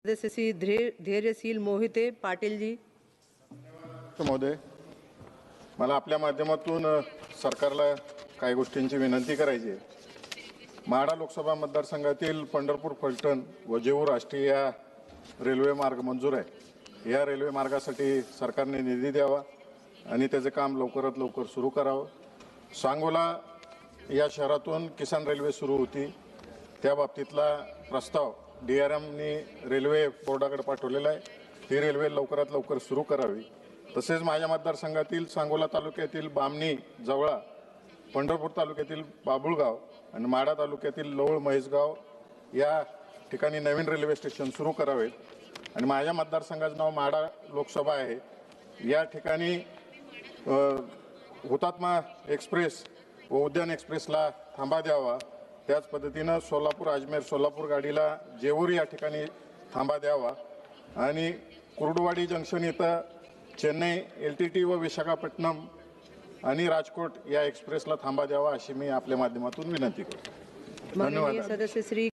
सदस्य श्री धैर्यशील मोहिते पाटील जी। महोदय, मला आपल्या माध्यमातून सरकारला काही गोष्टींची विनंती करायची आहे। माढा लोकसभा मतदारसंघातील पंढरपूर फलटण व जेऊर राष्ट्रीय रेल्वे मार्ग मंजूर आहे। या रेल्वे मार्गासाठी सरकारने निधी द्यावा आणि त्याचे काम लवकरात लवकर सुरू करावं। सांगोला या शहरातून किसान रेल्वे सुरू होती, त्या बाबतीतला प्रस्ताव DRMनी रेल्वे बोर्डाकडे पाठवलेला आहे। ही रेल्वे लवकरात लवकर सुरू करावी। तसेच माझ्या मतदारसंघातील सांगोला तालुक्यातील बामणी जवळा, पंढरपूर तालुक्यातील बाबुळगाव आणि माढा तालुक्यातील लवळ महेशगाव या ठिकाणी नवीन रेल्वे स्टेशन सुरू करावेत। आणि माझ्या मतदारसंघाचं नाव माढा लोकसभा आहे। या ठिकाणी हुतात्मा एक्सप्रेस व उद्यान एक्सप्रेसला थांबा द्यावा। त्याच पद्धतीनं सोलापूर अजमेर सोलापूर गाडीला जेऊर या ठिकाणी थांबा द्यावा आणि कुर्डुवाडी जंक्शन इथं चेन्नई LTT व विशाखापट्टणम आणि राजकोट या एक्सप्रेसला थांबा द्यावा अशी मी आपल्या माध्यमातून विनंती करतो। धन्यवाद। सदस्य श्री